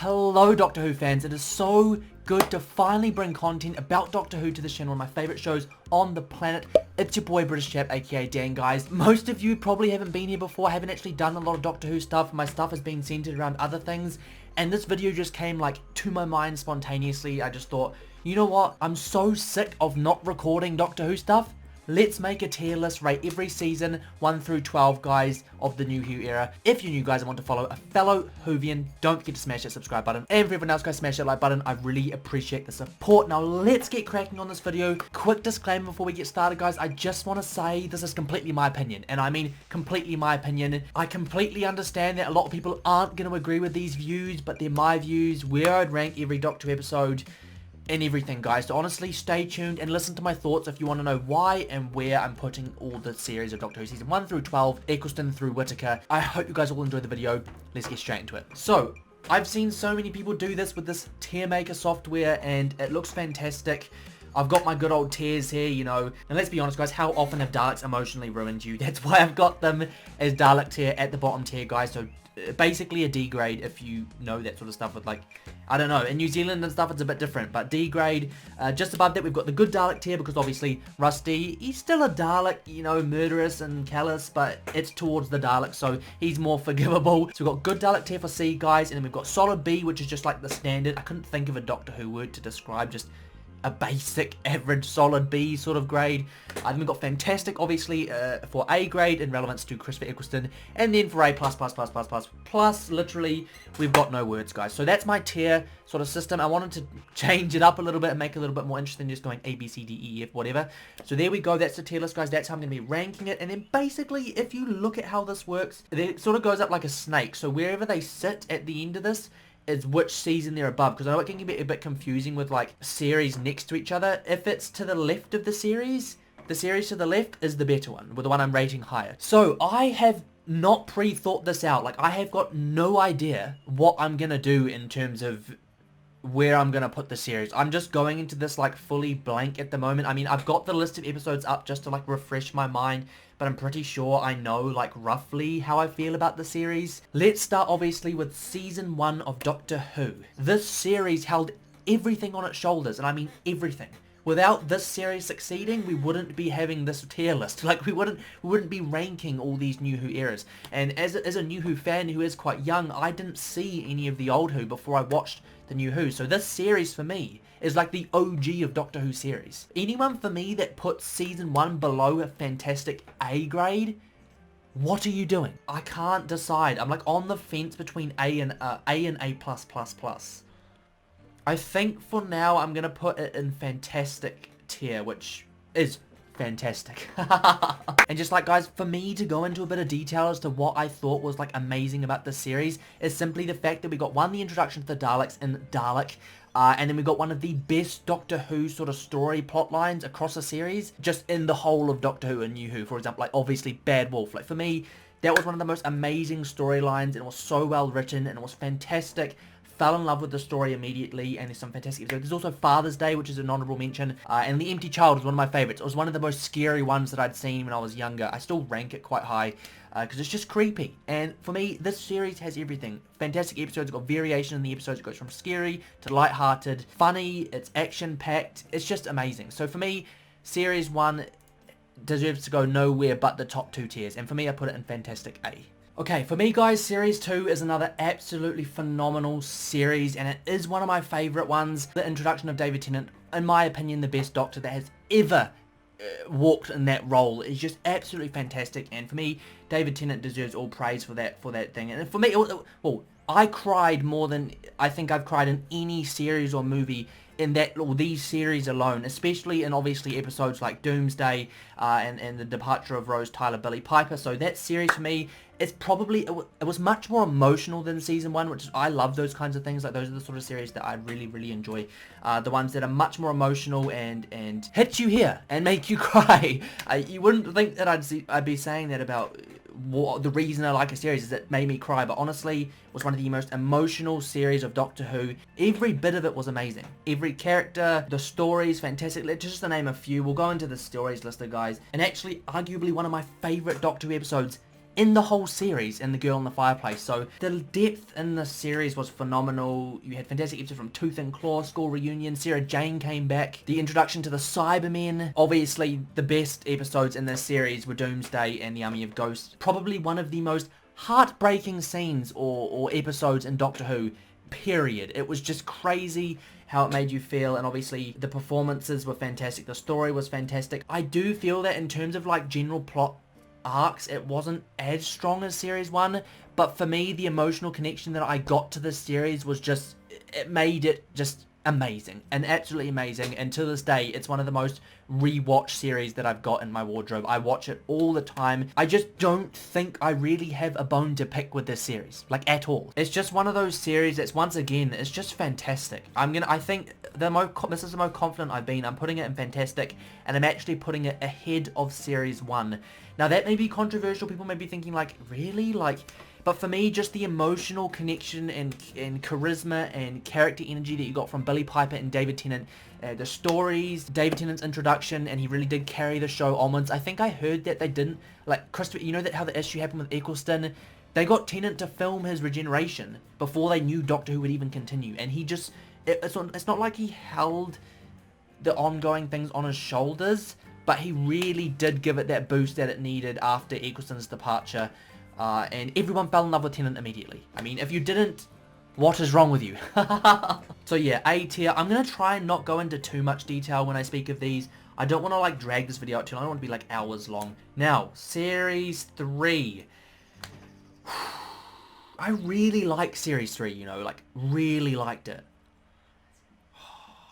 Hello Doctor Who fans, it is so good to finally bring content about Doctor Who to the channel, one of my favourite shows on the planet. It's your boy British Chap, aka Dan, guys. Most of you probably haven't been here before. I haven't actually done a lot of Doctor Who stuff. My stuff has been centered around other things, and this video just came like to my mind spontaneously. I just thought, you know what, I'm so sick of not recording Doctor Who stuff. Let's make a tier list, rate every season 1 through 12, guys, of the New Who era. If you're new, guys, and want to follow a fellow Whovian, don't forget to smash that subscribe button. And for everyone else, guys, smash that like button. I really appreciate the support. Now, let's get cracking on this video. Quick disclaimer before we get started, guys. I just want to say this is completely my opinion. And I mean completely my opinion. I completely understand that a lot of people aren't going to agree with these views, but they're my views, where I'd rank every Doctor Who episode and everything, guys. So honestly, stay tuned and listen to my thoughts if you want to know why and where I'm putting all the series of Doctor Who season 1 through 12, Eccleston through Whittaker. I hope you guys all enjoy the video. Let's get straight into it. So, I've seen so many people do this with this tier maker software, and it looks fantastic. I've got my good old tiers here, you know, and let's be honest, guys, how often have Daleks emotionally ruined you? That's why I've got them as Dalek tier at the bottom tier, guys. So basically a D grade, if you know that sort of stuff with, like, I don't know, in New Zealand and stuff it's a bit different, but D grade. Just above that we've got the good Dalek tier, because obviously Rusty, he's still a Dalek, you know, murderous and callous, but it's towards the Dalek, so he's more forgivable. So we've got good Dalek tier for C, guys, and then we've got solid B, which is just like the standard. I couldn't think of a Doctor Who word to describe just a basic, average, solid B sort of grade. Then we've got fantastic, obviously, for A grade in relevance to Christopher Eccleston. And then for A++++++, literally, we've got no words, guys. So that's my tier sort of system. I wanted to change it up a little bit and make it a little bit more interesting, just going A, B, C, D, E, F, whatever. So there we go. That's the tier list, guys. That's how I'm going to be ranking it. And then basically, if you look at how this works, it sort of goes up like a snake. So wherever they sit at the end of this is which season they're above, because I know it can be a bit confusing with like series next to each other. If it's to the left of the series to the left is the better one, with the one I'm rating higher. So I have not pre-thought this out. Like, I have got no idea what I'm gonna do in terms of where I'm gonna put the series. I'm just going into this like fully blank at the moment. I mean, I've got the list of episodes up just to like refresh my mind, but I'm pretty sure I know like roughly how I feel about the series. Let's start obviously with season 1 of Doctor Who. This series held everything on its shoulders, and I mean everything. Without this series succeeding, we wouldn't be having this tier list. Like, we wouldn't be ranking all these New Who eras. And as a New Who fan who is quite young, I didn't see any of the old Who before I watched the New Who. So this series for me is like the OG of Doctor Who series. Anyone for me that puts season 1 below a fantastic A grade, what are you doing? I can't decide. I'm like on the fence between A and A++++. I think for now I'm going to put it in fantastic tier, which is fantastic. And just like, guys, for me to go into a bit of detail as to what I thought was like amazing about this series is simply the fact that we got, one, the introduction to the Daleks in Dalek, and then we got one of the best Doctor Who sort of story plot lines across a series, just in the whole of Doctor Who and New Who. For example, like obviously Bad Wolf. Like, for me, that was one of the most amazing storylines, and it was so well written, and it was fantastic. Fell in love with the story immediately, and there's some fantastic episodes. There's also Father's Day, which is an honourable mention, and The Empty Child was one of my favourites. It was one of the most scary ones that I'd seen when I was younger. I still rank it quite high, because it's just creepy. And for me, this series has everything. Fantastic episodes, it's got variation in the episodes. It goes from scary to light-hearted, funny, it's action-packed. It's just amazing. So for me, Series 1 deserves to go nowhere but the top 2 tiers, and for me, I put it in fantastic A. Okay, for me, guys, Series 2 is another absolutely phenomenal series, and it is one of my favourite ones. The introduction of David Tennant, in my opinion, the best Doctor that has ever walked in that role, is just absolutely fantastic. And for me, David Tennant deserves all praise for that thing. And for me, well, I cried more than I think I've cried in any series or movie in that, or these series alone, especially in obviously episodes like Doomsday and the departure of Rose Tyler, Billy Piper. So that series for me, it's probably, it was much more emotional than season 1, which is, I love those kinds of things. Like, those are the sort of series that I really enjoy. The ones that are much more emotional and hit you here and make you cry. You wouldn't think that I'd be saying that about the reason I like a series is it made me cry, but honestly, it was one of the most emotional series of Doctor Who. Every bit of it was amazing. Every character, the stories, fantastic. Let's just to name a few. We'll go into the stories listed, guys. And actually, arguably one of my favourite Doctor Who episodes in the whole series in The Girl in the Fireplace. So the depth in the series was phenomenal. You had fantastic episodes from Tooth and Claw, School Reunion, Sarah Jane came back, the introduction to the Cybermen. Obviously, the best episodes in this series were Doomsday and the Army of Ghosts. Probably one of the most heartbreaking scenes or episodes in Doctor Who, period. It was just crazy how it made you feel, and obviously the performances were fantastic, the story was fantastic. I do feel that in terms of like general plot arcs, it wasn't as strong as series 1, but for me the emotional connection that I got to this series was just, it made it just amazing, and absolutely amazing, and to this day it's one of the most rewatch series that I've got in my wardrobe. I watch it all the time. I just don't think I really have a bone to pick with this series, like at all. It's just one of those series that's, once again, it's just fantastic. I think this is the most confident I've been. I'm putting it in fantastic, and I'm actually putting it ahead of series 1. Now that may be controversial, people may be thinking like, really? Like, but for me, just the emotional connection and charisma and character energy that you got from Billy Piper and David Tennant, the stories, David Tennant's introduction, and he really did carry the show onwards. I think I heard that they didn't, like, Christopher, you know that how the issue happened with Eccleston? They got Tennant to film his regeneration before they knew Doctor Who would even continue, and he just, it's not like he held the ongoing things on his shoulders, but he really did give it that boost that it needed after Eccleston's departure. And everyone fell in love with Tennant immediately. I mean, if you didn't, what is wrong with you? So yeah, A tier. I'm going to try and not go into too much detail when I speak of these. I don't want to like drag this video out too long. I don't want to be like hours long. Now, Series 3. I really like Series 3, you know, like really liked it.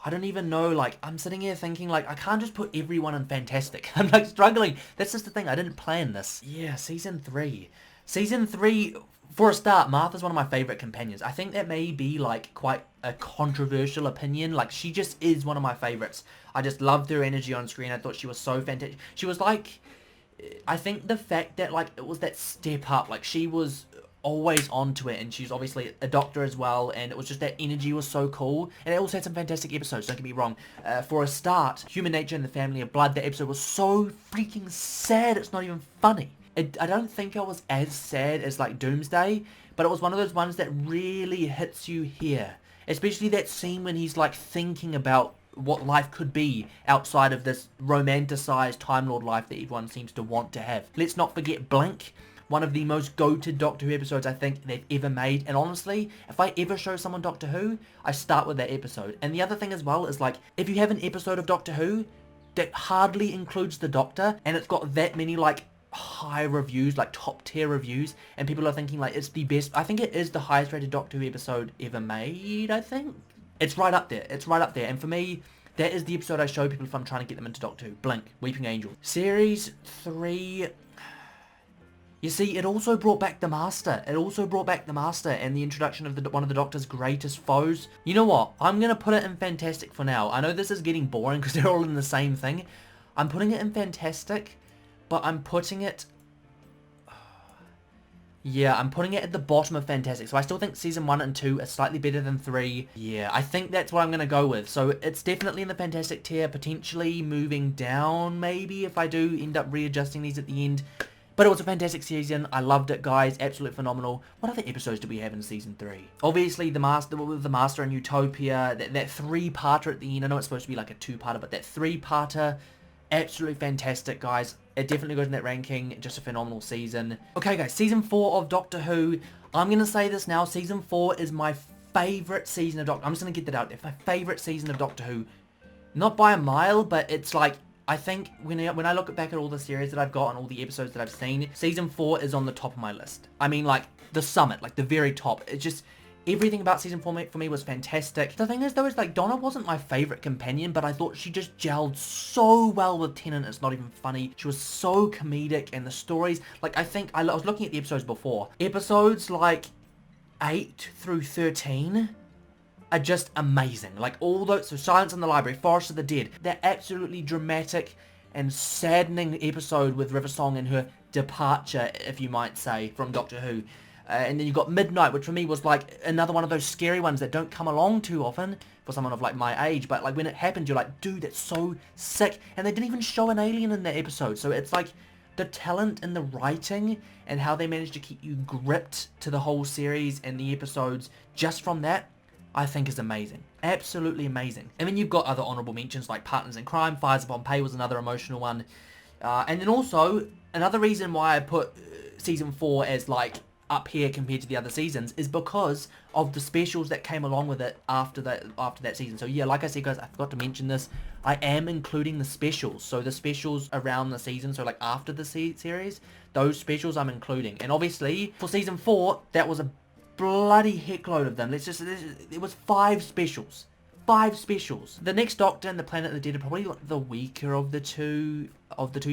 I don't even know, like, I'm sitting here thinking, like, I can't just put everyone in fantastic. I'm, like, struggling. That's just the thing. I didn't plan this. Yeah, Season 3. Season 3, for a start, Martha's one of my favourite companions. I think that may be, like, quite a controversial opinion. Like, she just is one of my favourites. I just loved her energy on screen. I thought she was so fantastic. She was, like, I think the fact that, like, it was that step up. Like, she was always onto it, and she's obviously a doctor as well, and it was just that energy was so cool, and it also had some fantastic episodes, don't get me wrong. For a start, Human Nature and the Family of Blood, that episode was so freaking sad, it's not even funny. I don't think I was as sad as like Doomsday, but it was one of those ones that really hits you here, especially that scene when he's like thinking about what life could be outside of this romanticized Time Lord life that everyone seems to want to have. Let's not forget Blink, one of the most goated Doctor Who episodes I think they've ever made. And honestly, if I ever show someone Doctor Who, I start with that episode. And the other thing as well is, like, if you have an episode of Doctor Who that hardly includes the Doctor, and it's got that many, like, high reviews, like top tier reviews, and people are thinking like it's the best, I think it is the highest rated Doctor Who episode ever made, I think. It's right up there. It's right up there. And for me, that is the episode I show people if I'm trying to get them into Doctor Who. Blink, Weeping Angel. Series 3... You see, it also brought back the Master. It also brought back the Master and the introduction of one of the Doctor's greatest foes. You know what? I'm going to put it in Fantastic for now. I know this is getting boring because they're all in the same thing. I'm putting it in Fantastic, but I'm putting it... Yeah, I'm putting it at the bottom of Fantastic. So I still think Season 1 and 2 are slightly better than 3. Yeah, I think that's what I'm going to go with. So it's definitely in the Fantastic tier, potentially moving down maybe if I do end up readjusting these at the end. But it was a fantastic season. I loved it, guys. Absolutely phenomenal. What other episodes did we have in Season 3? Obviously, the Master and Utopia. That three-parter at the end. I know it's supposed to be like a two-parter, but that three-parter, absolutely fantastic, guys. It definitely goes in that ranking. Just a phenomenal season. Okay, guys. Season 4 of Doctor Who. I'm going to say this now. Season 4 is my favourite season of Doctor Who. I'm just going to get that out there. My favourite season of Doctor Who. Not by a mile, but it's like... I think when I look back at all the series that I've got and all the episodes that I've seen, Season 4 is on the top of my list. I mean, like, the summit, like, the very top. It's just, everything about Season 4 for me was fantastic. The thing is, though, is, like, Donna wasn't my favourite companion, but I thought she just gelled so well with Tennant, it's not even funny. She was so comedic, and the stories, like, I think, I was looking at the episodes before. Episodes, like, 8 through 13... are just amazing. Like all those, so Silence in the Library, Forest of the Dead, that absolutely dramatic and saddening episode with River Song and her departure, if you might say, from Doctor Who. And then you've got Midnight, which for me was like another one of those scary ones that don't come along too often for someone of like my age, but like when it happened, you're like, dude, that's so sick. And they didn't even show an alien in that episode, so it's like the talent in the writing and how they managed to keep you gripped to the whole series and the episodes just from that, I think is amazing. Absolutely amazing. And then you've got other honorable mentions like Partners in Crime, Fires Upon Pay was another emotional one. And then also, another reason why I put season 4 as like up here compared to the other seasons is because of the specials that came along with it after that season. So yeah, like I said guys, I forgot to mention this, I am including the specials. So the specials around the season, so like after the series, those specials I'm including. And obviously for season 4, that was a bloody heckload of them. It was 5 specials. 5 specials. The next Doctor and the Planet of the Dead are probably like the weaker of the two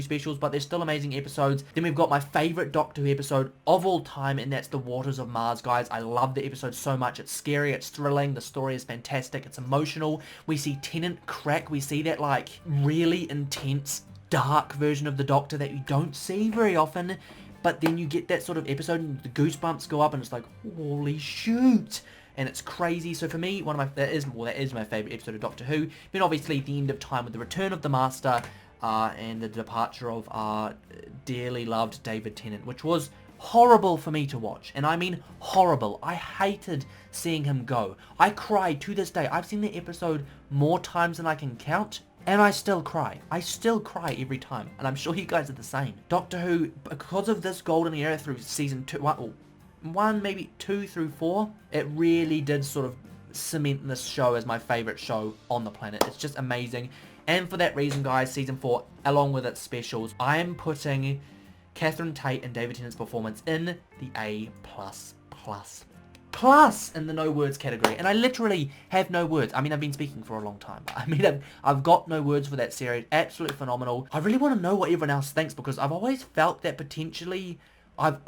specials, but they're still amazing episodes. Then we've got my favorite Doctor Who episode of all time, and that's The Waters of Mars, guys. I love the episode so much. It's scary, it's thrilling, the story is fantastic, it's emotional. We see Tennant crack, we see that like really intense, dark version of the Doctor that you don't see very often, but then you get that sort of episode and the goosebumps go up and it's like, holy shoot. And it's crazy. So for me, that is my favourite episode of Doctor Who. Then obviously the end of time with the return of the Master and the departure of our dearly loved David Tennant, which was horrible for me to watch. And I mean horrible. I hated seeing him go. I cried to this day. I've seen the episode more times than I can count, and I still cry. I still cry every time. And I'm sure you guys are the same. Doctor Who, because of this golden era through season 1, maybe 2 through 4, it really did sort of cement this show as my favourite show on the planet. It's just amazing. And for that reason, guys, season 4, along with its specials, I am putting Catherine Tate and David Tennant's performance in the A++. Plus in the no words category. And I literally have no words. I mean, I've been speaking for a long time. I mean, I've got no words for that series. Absolutely phenomenal. I really want to know what everyone else thinks, because I've always felt that potentially I've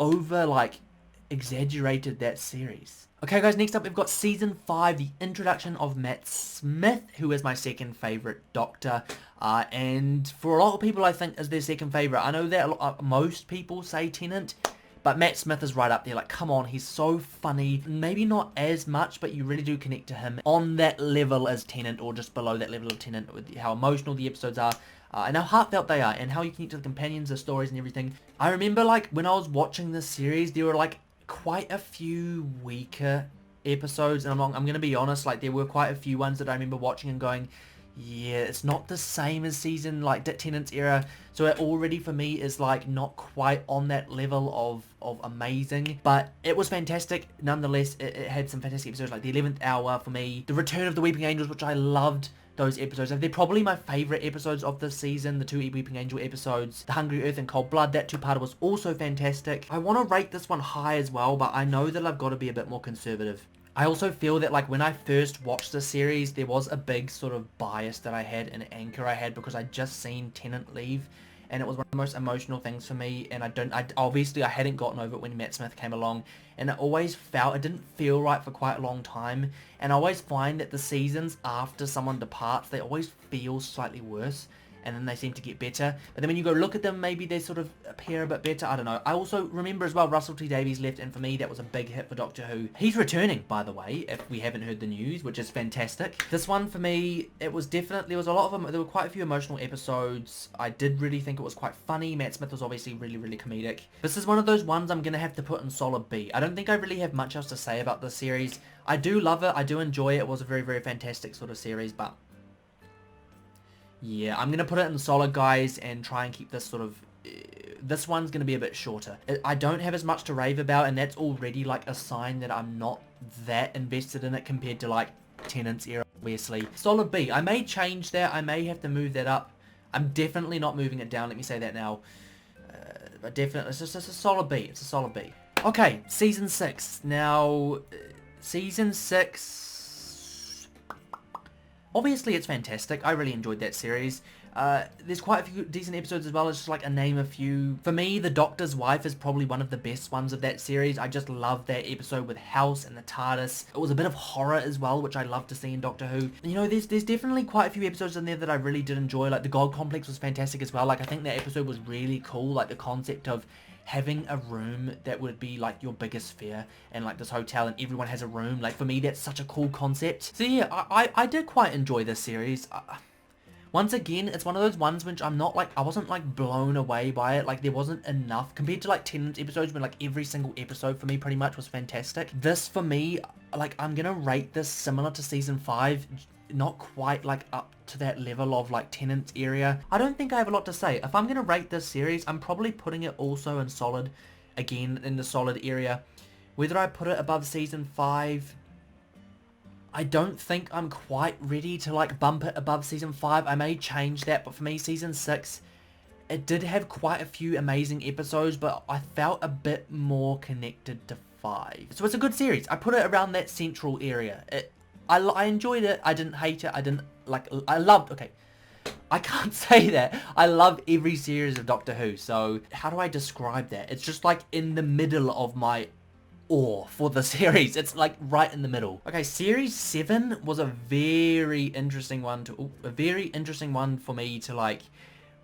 exaggerated that series. Okay guys, next up we've got season 5, the introduction of Matt Smith, who is my second favourite Doctor, and for a lot of people I think is their second favourite. I know that most people say Tennant, but Matt Smith is right up there. Like, come on, he's so funny. Maybe not as much, but you really do connect to him on that level as Tennant, or just below that level of Tennant, with how emotional the episodes are. And how heartfelt they are, and how you connect to the companions, the stories and everything. I remember like when I was watching this series, there were like quite a few weaker episodes, and I'm gonna be honest, like there were quite a few ones that I remember watching and going, yeah, it's not the same as season like Tennant's era, so it already for me is like not quite on that level of amazing, but it was fantastic nonetheless. It had some fantastic episodes like the 11th Hour for me, the Return of the Weeping Angels, which I loved those episodes. They're probably my favourite episodes of this season, the 2 Weeping Angel episodes. The Hungry Earth and Cold Blood, that 2-parter was also fantastic. I want to rate this one high as well, but I know that I've got to be a bit more conservative. I also feel that like when I first watched the series, there was a big sort of bias that I had, an anchor I had, because I'd just seen Tennant leave, and it was one of the most emotional things for me, and obviously I hadn't gotten over it when Matt Smith came along, and it didn't feel right for quite a long time, and I always find that the seasons after someone departs, they always feel slightly worse, and then they seem to get better. But then when you go look at them, maybe they sort of appear a bit better. I don't know. I also remember as well Russell T Davies left, and for me that was a big hit for Doctor Who. He's returning, by the way, if we haven't heard the news, which is fantastic. This one for me, there was a lot of them. There were quite a few emotional episodes. I did really think it was quite funny. Matt Smith was obviously really, really comedic. This is one of those ones I'm gonna have to put in solid B. I don't think I really have much else to say about this series. I do love it. I do enjoy it. It was a very, very fantastic sort of series, but yeah, I'm going to put it in solid, guys, and try and keep this sort of... this one's going to be a bit shorter. I don't have as much to rave about, and that's already, like, a sign that I'm not that invested in it compared to, like, Tennant's era, obviously. Solid B. I may change that. I may have to move that up. I'm definitely not moving it down. Let me say that now. But definitely, it's just a solid B. It's a solid B. Okay, Season 6. Now, Season 6... obviously, it's fantastic. I really enjoyed that series. There's quite a few decent episodes as well. It's just like a name a few. For me, The Doctor's Wife is probably one of the best ones of that series. I just love that episode with House and the TARDIS. It was a bit of horror as well, which I love to see in Doctor Who. You know, there's definitely quite a few episodes in there that I really did enjoy. Like, the God Complex was fantastic as well. Like, I think that episode was really cool. Like, the concept of having a room that would be like your biggest fear, and like this hotel and everyone has a room. Like, for me, that's such a cool concept. So yeah, I did quite enjoy this series. Once again, it's one of those ones which I wasn't like blown away by it. Like there wasn't enough compared to like Tennant's episodes when like every single episode for me pretty much was fantastic. This for me, like I'm gonna rate this similar to season 5, not quite like up to that level of like Tennant's area. I don't think I have a lot to say. If I'm gonna rate this series, I'm probably putting it also in solid, again in the solid area. Whether I put it above season 5, I don't think I'm quite ready to like bump it above season 5. I may change that, but for me, season 6, it did have quite a few amazing episodes, but I felt a bit more connected to 5. So it's a good series. I put it around that central area. I enjoyed it. I didn't hate it. I loved, okay, I can't say that. I love every series of Doctor Who. So how do I describe that? It's just like in the middle of my awe for the series. It's like right in the middle. Okay, series 7 was a very interesting one for me to like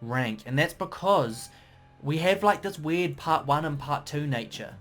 rank, and that's because we have like this weird part 1 and part 2 nature,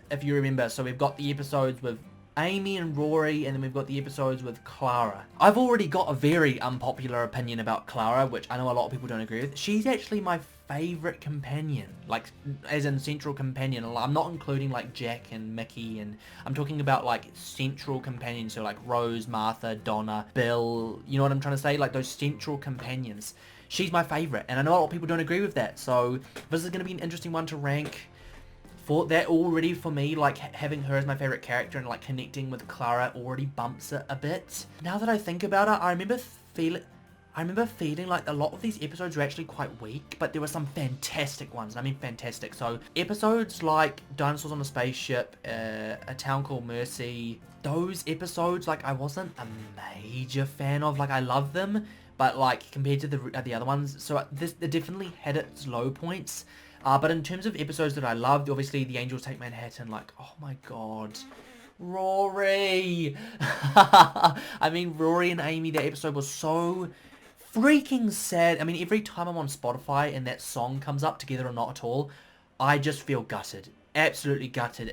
if you remember. So we've got the episodes with Amy and Rory, and then we've got the episodes with Clara. I've already got a very unpopular opinion about Clara, which I know a lot of people don't agree with. She's actually my favorite companion, like as in central companion. I'm not including like Jack and Mickey, and I'm talking about like central companions, so like Rose, Martha, Donna, Bill, you know what I'm trying to say, like those central companions. She's my favorite, and I know a lot of people don't agree with that, so this is going to be an interesting one to rank. For that already, for me, like having her as my favorite character and like connecting with Clara already bumps it a bit. Now that I think about it, I remember feeling like a lot of these episodes were actually quite weak, but there were some fantastic ones. I mean fantastic. So episodes like Dinosaurs on a Spaceship, A Town Called Mercy, those episodes, like I wasn't a major fan of. Like I love them, but like compared to the other ones, so it definitely had its low points. But in terms of episodes that I loved, obviously The Angels Take Manhattan, like, oh my god, Rory! I mean, Rory and Amy, that episode was so freaking sad. I mean, every time I'm on Spotify and that song comes up, Together or Not at All, I just feel gutted. Absolutely gutted.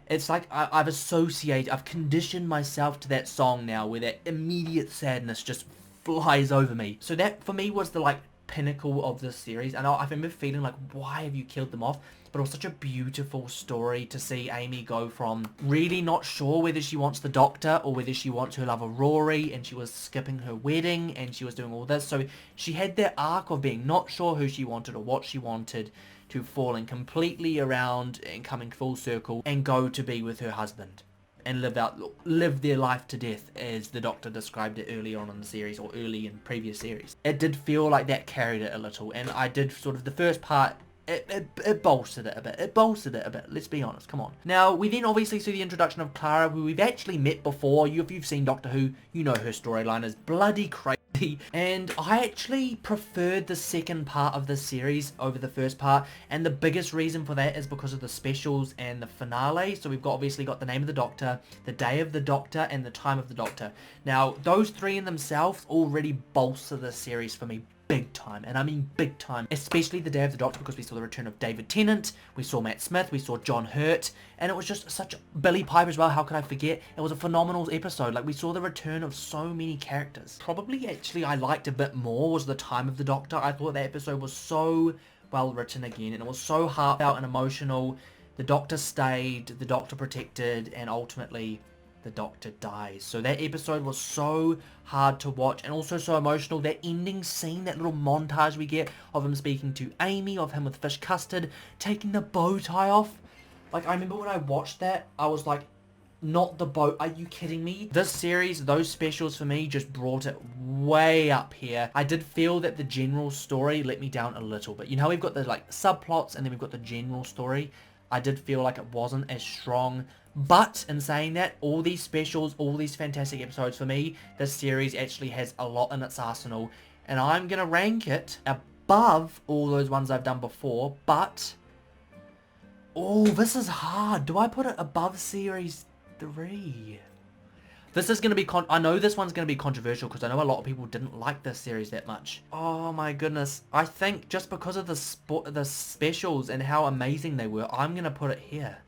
It's like I've conditioned myself to that song now, where that immediate sadness just flies over me. So that, for me, was the, like, pinnacle of this series. And I remember feeling like, why have you killed them off? But it was such a beautiful story to see Amy go from really not sure whether she wants the Doctor or whether she wants her lover Rory, and she was skipping her wedding and she was doing all this. So she had that arc of being not sure who she wanted or what she wanted, to falling completely around and coming full circle and go to be with her husband and live their life to death, as the Doctor described it early on in the series, or early in previous series. It did feel like that carried it a little, and I did sort of, the first part, it bolstered it a bit. It bolstered it a bit, let's be honest, come on. Now, we then obviously see the introduction of Clara, who we've actually met before. If you've seen Doctor Who, you know her storyline is bloody crazy. And I actually preferred the second part of this series over the first part, and the biggest reason for that is because of the specials and the finale. So we've obviously got the name of the Doctor, the day of the Doctor, and the time of the Doctor. Now, those three in themselves already bolster the series for me big time, and I mean big time, especially the Day of the Doctor, because we saw the return of David Tennant, we saw Matt Smith, we saw John Hurt, and it was just such, Billy Piper as well, how could I forget? It was a phenomenal episode. Like, we saw the return of so many characters. Probably actually I liked a bit more was the Time of the Doctor. I thought that episode was so well written again, and it was so heartfelt and emotional. The Doctor stayed, the Doctor protected, and ultimately the Doctor dies. So that episode was so hard to watch, and also so emotional. That ending scene, that little montage we get of him speaking to Amy, of him with fish custard, taking the bow tie off. Like, I remember when I watched that, I was like, not the boat, are you kidding me? This series, those specials for me just brought it way up here. I did feel that the general story let me down a little bit. You know, we've got the like subplots and then we've got the general story. I did feel like it wasn't as strong. But in saying that, all these specials, all these fantastic episodes, for me, this series actually has a lot in its arsenal. And I'm going to rank it above all those ones I've done before. But, oh, this is hard. Do I put it above series 3? This is going to be, I know this one's going to be controversial, because I know a lot of people didn't like this series that much. Oh my goodness. I think just because of the specials and how amazing they were, I'm going to put it here.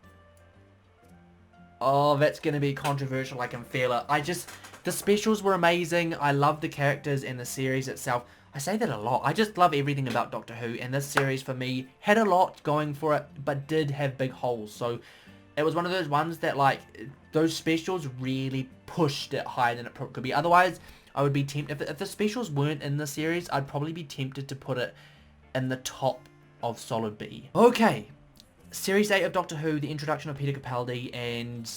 Oh, that's going to be controversial. I can feel it. The specials were amazing. I love the characters and the series itself. I say that a lot. I just love everything about Doctor Who, and this series for me had a lot going for it, but did have big holes. So it was one of those ones that, like, those specials really pushed it higher than it could be. Otherwise, I would be tempted, if the specials weren't in the series, I'd probably be tempted to put it in the top of solid B. Okay, Series 8 of Doctor Who, the introduction of Peter Capaldi, and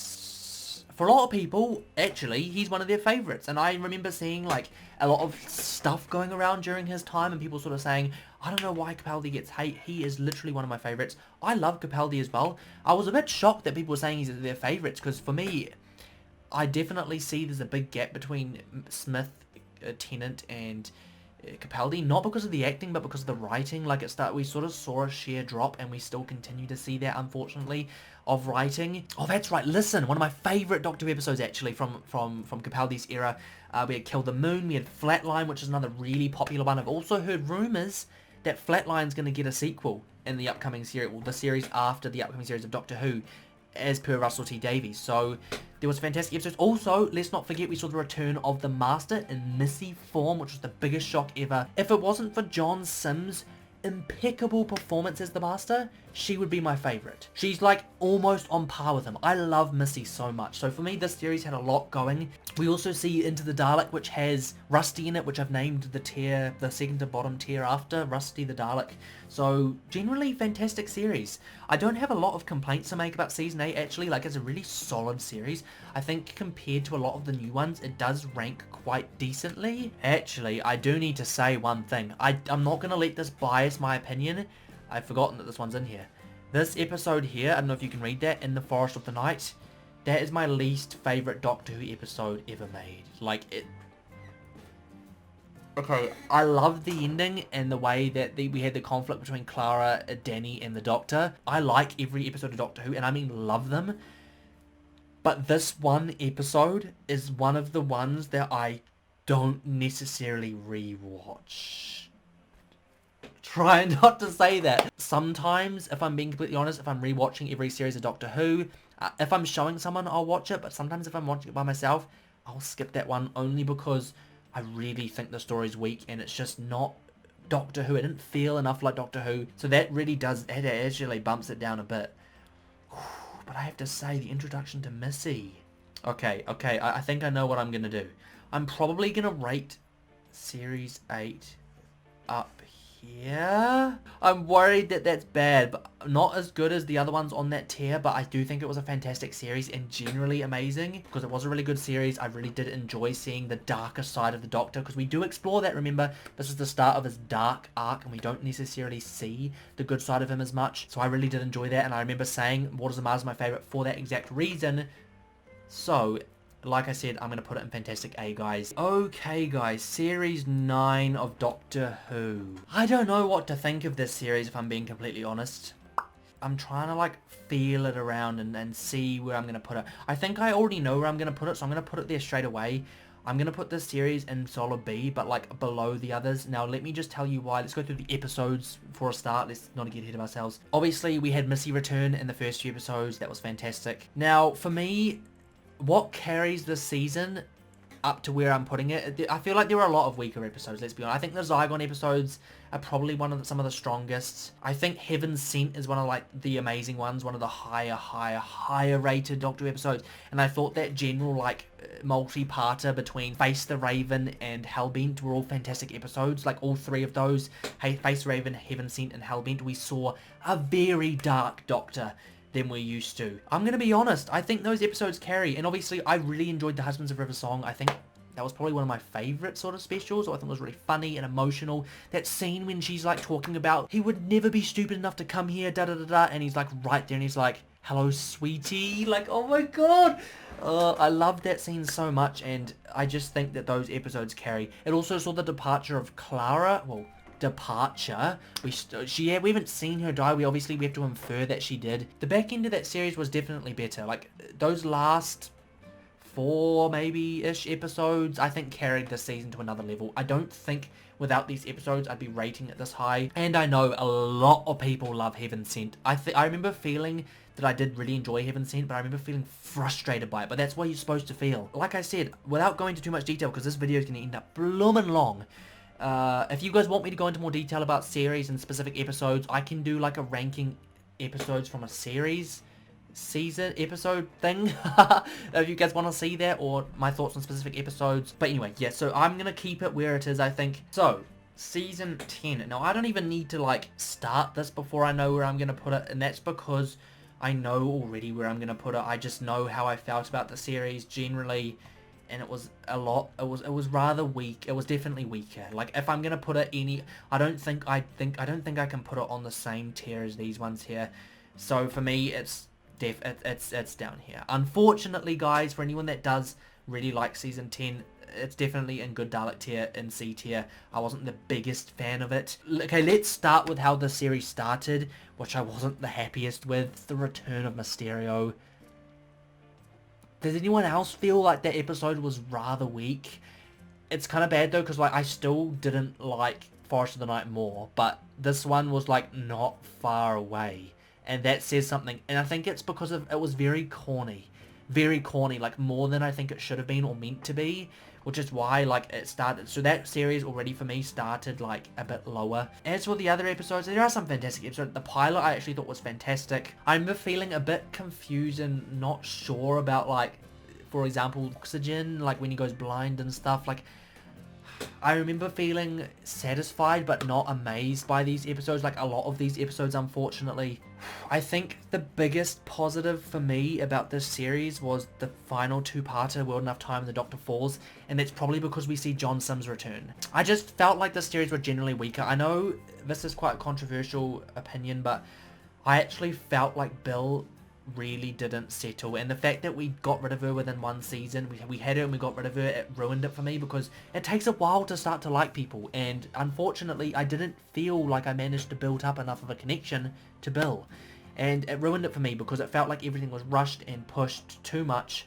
for a lot of people, actually, he's one of their favourites. And I remember seeing, like, a lot of stuff going around during his time, and people sort of saying, I don't know why Capaldi gets hate. He is literally one of my favourites. I love Capaldi as well. I was a bit shocked that people were saying he's their favourites, because for me, I definitely see there's a big gap between Smith, Tennant, and Capaldi, not because of the acting, but because of the writing. Like, we sort of saw a sheer drop, and we still continue to see that, unfortunately, of writing. Oh, that's right. Listen, one of my favourite Doctor Who episodes, actually, from Capaldi's era. We had Kill the Moon, we had Flatline, which is another really popular one. I've also heard rumours that Flatline's going to get a sequel in the upcoming series, well, the series after the upcoming series of Doctor Who, as per Russell T Davies. So there was fantastic episodes. Also, let's not forget we saw the return of the Master in Missy form, which was the biggest shock ever. If it wasn't for John Sims' impeccable performance as the Master, she would be my favourite. She's like almost on par with him. I love Missy so much. So for me, this series had a lot going. We also see Into the Dalek, which has Rusty in it, which I've named the second to bottom tier after Rusty the Dalek. So generally fantastic series. I don't have a lot of complaints to make about season 8 actually. Like, it's a really solid series. I think compared to a lot of the new ones, it does rank quite decently. Actually, I do need to say one thing. I'm not going to let this bias my opinion. I've forgotten that this one's in here. This episode here, I don't know if you can read that, In the Forest of the Night, that is my least favourite Doctor Who episode ever made. Like, it... Okay, I love the ending and the way that we had the conflict between Clara, Danny, and the Doctor. I like every episode of Doctor Who, and I mean love them. But this one episode is one of the ones that I don't necessarily rewatch. Try not to say that. Sometimes, if I'm being completely honest, if I'm rewatching every series of Doctor Who, if I'm showing someone, I'll watch it. But sometimes if I'm watching it by myself, I'll skip that one only because I really think the story's weak and it's just not Doctor Who. It didn't feel enough like Doctor Who. So that really does, it actually bumps it down a bit. But I have to say, the introduction to Missy. Okay, I think I know what I'm going to do. I'm probably going to rate Series 8 up here. I'm worried that that's bad, but not as good as the other ones on that tier, but I do think it was a fantastic series and generally amazing because it was a really good series. I really did enjoy seeing the darker side of the Doctor because we do explore that. Remember, this is the start of his dark arc and we don't necessarily see the good side of him as much. So I really did enjoy that, and I remember saying Waters of Mars is my favourite for that exact reason. So like I said, I'm going to put it in Fantastic A, guys. Okay, guys, Series 9 of Doctor Who. I don't know what to think of this series, if I'm being completely honest. I'm trying to, like, feel it around and see where I'm going to put it. I think I already know where I'm going to put it, so I'm going to put it there straight away. I'm going to put this series in solid B, but, like, below the others. Now, let me just tell you why. Let's go through the episodes for a start. Let's not get ahead of ourselves. Obviously, we had Missy return in the first few episodes. That was fantastic. Now, for me, what carries this season up to where I'm putting it, I feel like there were a lot of weaker episodes, let's be honest. I think the Zygon episodes are probably some of the strongest. I think Heaven Sent is one of, like, the amazing ones, one of the higher rated Doctor Who episodes. And I thought that general, like, multi-parter between Face the Raven and Hellbent were all fantastic episodes. Like, all three of those, Face the Raven, Heaven Sent, and Hellbent, we saw a very dark Doctor than we're used to. I'm going to be honest, I think those episodes carry, and obviously I really enjoyed The Husbands of River Song. I think that was probably one of my favourite sort of specials. I think it was really funny and emotional. That scene when she's like talking about, he would never be stupid enough to come here, da-da-da-da, and he's like right there and he's like, hello sweetie, like, oh my god. I loved that scene so much, and I just think that those episodes carry. It also saw the departure of Clara, well, departure. We haven't seen her die. We have to infer that she did. The back end of that series was definitely better. Like, those last 4 maybe-ish episodes, I think carried the season to another level. I don't think without these episodes I'd be rating it this high. And I know a lot of people love Heaven Sent. I remember feeling that I did really enjoy Heaven Sent, but I remember feeling frustrated by it. But that's what you're supposed to feel. Like I said, without going into too much detail, because this video is going to end up blooming long. If you guys want me to go into more detail about series and specific episodes, I can do like a ranking episodes from a series season episode thing if you guys want to see that, or my thoughts on specific episodes. But anyway, yeah, so I'm gonna keep it where it is, I think. So season 10. Now I don't even need to like start this before I know where I'm gonna put it, and that's because I know already where I'm gonna put it. I just know how I felt about the series generally, and it was a lot. It was rather weak. It was definitely weaker. Like if I'm gonna put it I don't think I can put it on the same tier as these ones here. So for me, it's down here. Unfortunately, guys, for anyone that does really like season 10, it's definitely in good Dalek tier, in C tier. I wasn't the biggest fan of it. Okay, let's start with how the series started, which I wasn't the happiest with. The return of Mysterio. Does anyone else feel like that episode was rather weak? It's kind of bad though, because like I still didn't like Forest of the Night more, but this one was like not far away. And that says something, and I think it's because of it was very corny, like more than I think it should have been or meant to be, which is why like it started. So that series already for me started like a bit lower. As for the other episodes, there are some fantastic episodes. The pilot I actually thought was fantastic. I remember feeling a bit confused and not sure about, like, for example, Oxygen, like when he goes blind and stuff. Like I remember feeling satisfied but not amazed by these episodes, like a lot of these episodes, unfortunately. I think the biggest positive for me about this series was the final two-parter, World Enough Time and The Doctor Falls, and it's probably because we see John Simm's return. I just felt like the series were generally weaker. I know this is quite a controversial opinion, but I actually felt like Bill really didn't settle, and the fact that we got rid of her within one season, we had her and we got rid of her, it ruined it for me, because it takes a while to start to like people, and unfortunately I didn't feel like I managed to build up enough of a connection to Bill, and it ruined it for me because it felt like everything was rushed and pushed too much,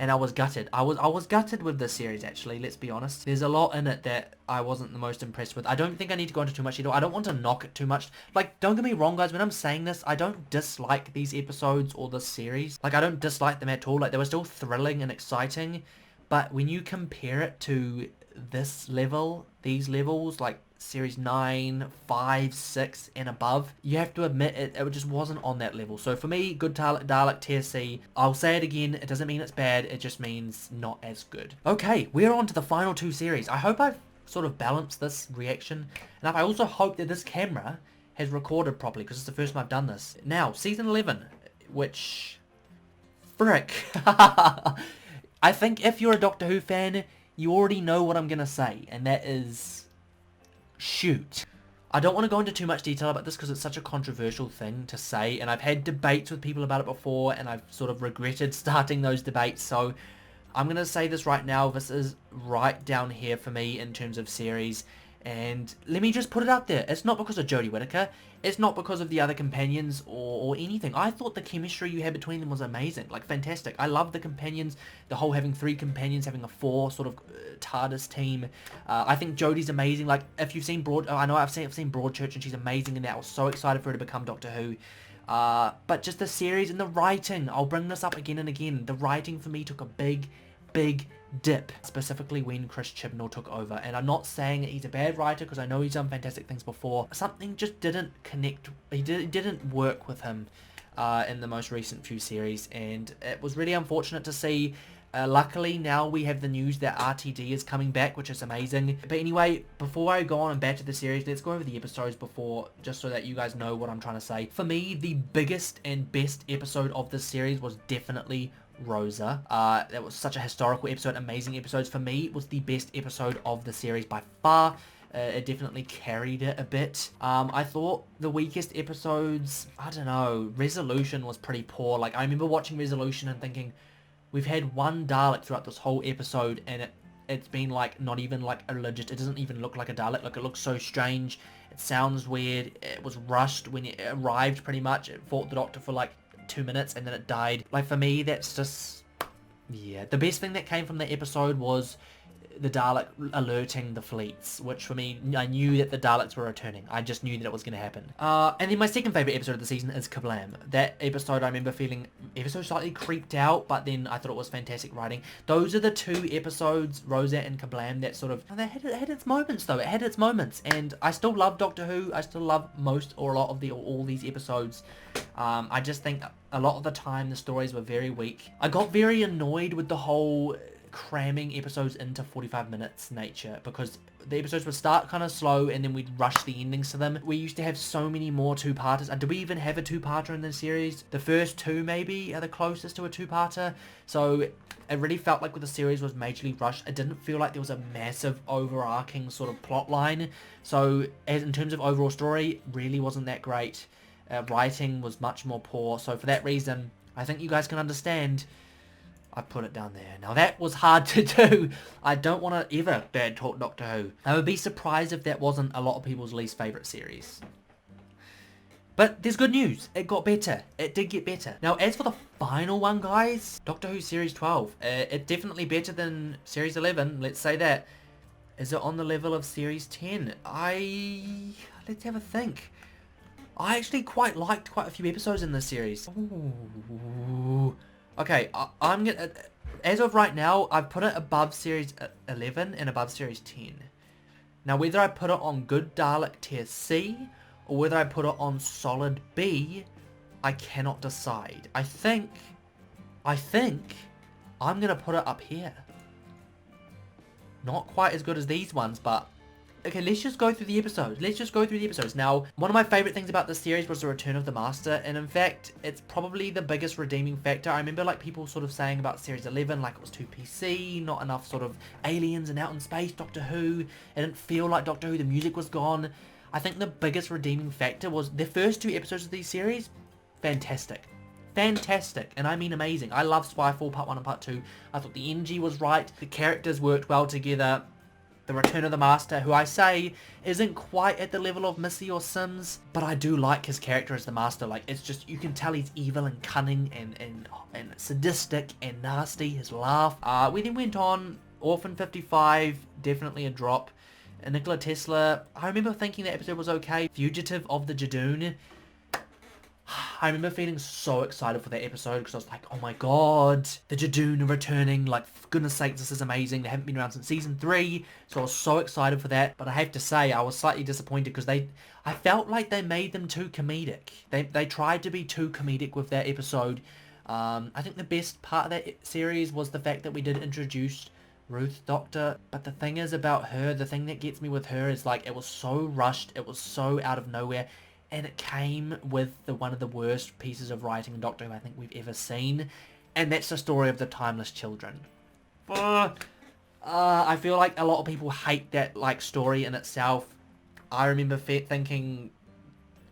and I was gutted. I was gutted with this series, actually, let's be honest. There's a lot in it that I wasn't the most impressed with. I don't think I need to go into too much detail. I don't want to knock it too much. Like, don't get me wrong, guys, when I'm saying this, I don't dislike these episodes or this series. Like, I don't dislike them at all. Like, they were still thrilling and exciting, but when you compare it to this level, these levels, like series 9, 5, 6 and above, you have to admit it just wasn't on that level. So for me, good Dalek tier C. I'll say it again, it doesn't mean it's bad, it just means not as good. Okay, we're on to the final two series. I hope I've sort of balanced this reaction, and I also hope that this camera has recorded properly, because it's the first time I've done this. Now, season 11, which, frick. I think if you're a Doctor Who fan, you already know what I'm gonna say, and that is shoot. I don't want to go into too much detail about this because it's such a controversial thing to say, and I've had debates with people about it before, and I've sort of regretted starting those debates, so I'm going to say this right now. This is right down here for me in terms of series, and let me just put it out there. It's not because of Jodie Whittaker. It's not because of the other companions or anything. I thought the chemistry you had between them was amazing, like fantastic. I love the companions, the whole having 3 companions, having a 4 sort of TARDIS team. I think Jodie's amazing. Like if you've seen I know I've seen Broadchurch, and she's amazing in that. I was so excited for her to become Doctor Who. But just the series and the writing, I'll bring this up again and again. The writing for me took a big dip, specifically when Chris Chibnall took over. And I'm not saying that he's a bad writer, because I know he's done fantastic things before. Something just didn't connect. It didn't work with him in the most recent few series, and it was really unfortunate to see. Luckily now we have the news that RTD is coming back, which is amazing. But anyway, before I go on and back to the series, let's go over the episodes before, just so that you guys know what I'm trying to say. For me, the biggest and best episode of this series was definitely Rosa. That was such a historical episode, amazing episodes. For me, it was the best episode of the series by far. It definitely carried it a bit. I thought the weakest episodes, I don't know, Resolution was pretty poor. Like I remember watching Resolution and thinking, we've had one Dalek throughout this whole episode, and it's been like not even like a legit, it doesn't even look like a Dalek. Like it looks so strange, it sounds weird, it was rushed when it arrived pretty much. It fought the Doctor for like 2 minutes and then it died. Like for me, that's just, yeah. The best thing that came from the episode was the Dalek alerting the fleets, which for me, I knew that the Daleks were returning. I just knew that it was going to happen. And then my second favourite episode of the season is Kablam. That episode, I remember feeling ever so slightly creeped out, but then I thought it was fantastic writing. Those are the two episodes, Rosette and Kablam, that sort of, it had its moments though. It had its moments, and I still love Doctor Who. I still love most or a lot of all these episodes. I just think a lot of the time the stories were very weak. I got very annoyed with the whole cramming episodes into 45 minutes nature, because the episodes would start kind of slow and then we'd rush the endings to them. We used to have so many more two-parters. Do we even have a two-parter in this series? The first two maybe are the closest to a two-parter. So it really felt like the series was majorly rushed. It didn't feel like there was a massive overarching sort of plot line. So in terms of overall story, really wasn't that great. Writing was much more poor. So for that reason, I think you guys can understand I put it down there. Now that was hard to do. I don't want to ever bad talk Doctor Who. I would be surprised if that wasn't a lot of people's least favourite series. But there's good news. It got better. It did get better. Now as for the final one, guys, Doctor Who Series 12. It's definitely better than Series 11. Let's say that. Is it on the level of Series 10? Let's have a think. I actually quite liked quite a few episodes in this series. Ooh. Okay, I'm gonna, as of right now, I've put it above Series 11 and above Series 10. Now, whether I put it on Good Dalek Tier C, or whether I put it on Solid B, I cannot decide. I think, I'm gonna put it up here. Not quite as good as these ones, but okay, let's just go through the episodes. Now, one of my favourite things about this series was the return of the Master, and in fact, it's probably the biggest redeeming factor. I remember like people sort of saying about Series 11, like it was too PC, not enough sort of aliens and out in space, Doctor Who. It didn't feel like Doctor Who, the music was gone. I think the biggest redeeming factor was the first two episodes of these series, fantastic. Fantastic, and I mean amazing. I love Spyfall Part 1 and Part 2. I thought the energy was right, the characters worked well together. The Return of the Master, who I say isn't quite at the level of Missy or Sims, but I do like his character as the Master. Like, it's just, you can tell he's evil and cunning and sadistic and nasty, his laugh. We then went on, Orphan 55, definitely a drop. And Nikola Tesla, I remember thinking that episode was okay. Fugitive of the Jadoon. I remember feeling so excited for that episode because I was like, oh my god, the Jadoon are returning, like, for goodness sake, this is amazing. They haven't been around since season 3, so I was so excited for that. But I have to say, I was slightly disappointed because I felt like they made them too comedic. They tried to be too comedic with that episode. I think the best part of that series was the fact that we did introduce Ruth Doctor, but the thing is about her, the thing that gets me with her is like, it was so rushed, it was so out of nowhere. And it came with one of the worst pieces of writing in Doctor Who I think we've ever seen. And that's the story of the Timeless Children. I feel like a lot of people hate that like story in itself. I remember thinking,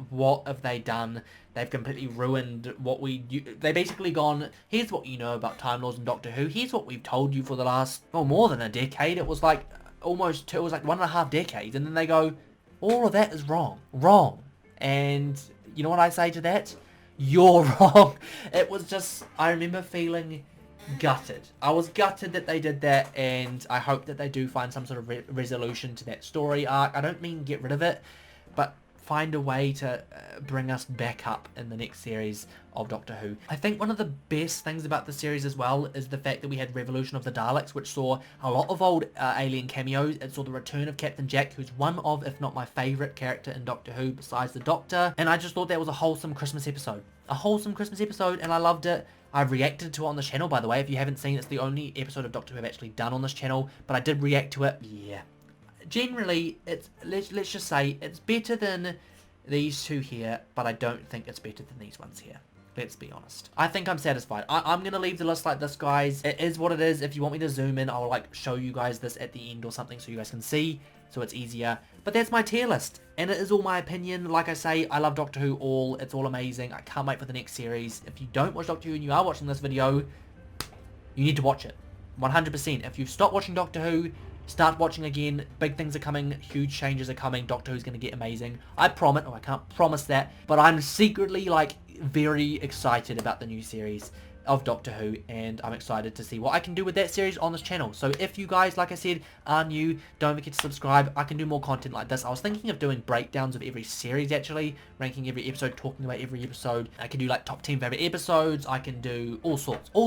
what have they done? They've completely ruined what they basically gone, here's what you know about Time Lords and Doctor Who. Here's what we've told you for the last, more than a decade. It was like almost, it was like 1.5 decades. And then they go, all of that is wrong. Wrong. And you know what I say to that? You're wrong. It was just, I remember feeling gutted. I was gutted that they did that, and I hope that they do find some sort of resolution to that story arc. I don't mean get rid of it, but find a way to bring us back up in the next series of Doctor Who. I think one of the best things about the series as well is the fact that we had Revolution of the Daleks, which saw a lot of old alien cameos. It saw the return of Captain Jack, who's one of, if not my favourite character in Doctor Who besides the Doctor. And I just thought that was a wholesome Christmas episode. A wholesome Christmas episode, and I loved it. I've reacted to it on this channel, by the way. If you haven't seen it, it's the only episode of Doctor Who I've actually done on this channel, but I did react to it. Yeah. Generally, it's let's just say it's better than these two here, but I don't think it's better than these ones here. Let's be honest. I think I'm satisfied. I'm going to leave the list like this, guys. It is what it is. If you want me to zoom in, I'll like show you guys this at the end or something so you guys can see, so it's easier. But that's my tier list, and it is all my opinion. Like I say, I love Doctor Who all. It's all amazing. I can't wait for the next series. If you don't watch Doctor Who and you are watching this video, you need to watch it. 100%. If you've stopped watching Doctor Who, start watching again. Big things are coming. Huge changes are coming. Doctor Who's going to get amazing. I promise. Oh, I can't promise that. But I'm secretly, like, very excited about the new series. of Doctor Who, and I'm excited to see what I can do with that series on this channel. So if you guys, like I said, are new, don't forget to subscribe. I can do more content like this. I was thinking of doing breakdowns of every series, actually, ranking every episode, talking about every episode. I can do like top 10 favorite episodes. I can do all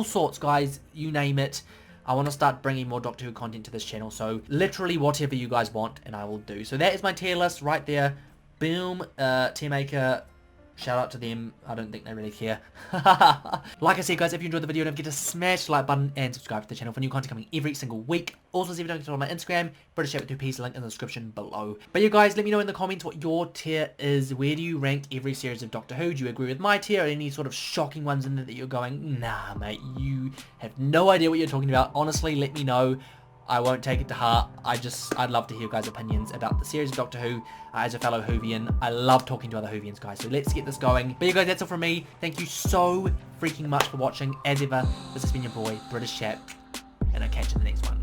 sorts, guys, you name it. I want to start bringing more Doctor Who content to this channel, so literally whatever you guys want, and I will do. So that is my tier list right there. Boom. Tier maker. Shout out to them. I don't think they really care. Like I said, guys, if you enjoyed the video, don't forget to smash the like button and subscribe to the channel for new content coming every single week. Also, see if you don't get to follow my Instagram, British Chat with 2Ps, link in the description below. But you guys, let me know in the comments what your tier is. Where do you rank every series of Doctor Who? Do you agree with my tier, or any sort of shocking ones in there that you're going, nah, mate, you have no idea what you're talking about? Honestly, let me know. I won't take it to heart. I'd love to hear you guys' opinions about the series of Doctor Who as a fellow Whovian. I love talking to other Whovians, guys, so let's get this going. But you guys, that's all from me. Thank you so freaking much for watching. As ever, this has been your boy, British Chat, and I'll catch you in the next one.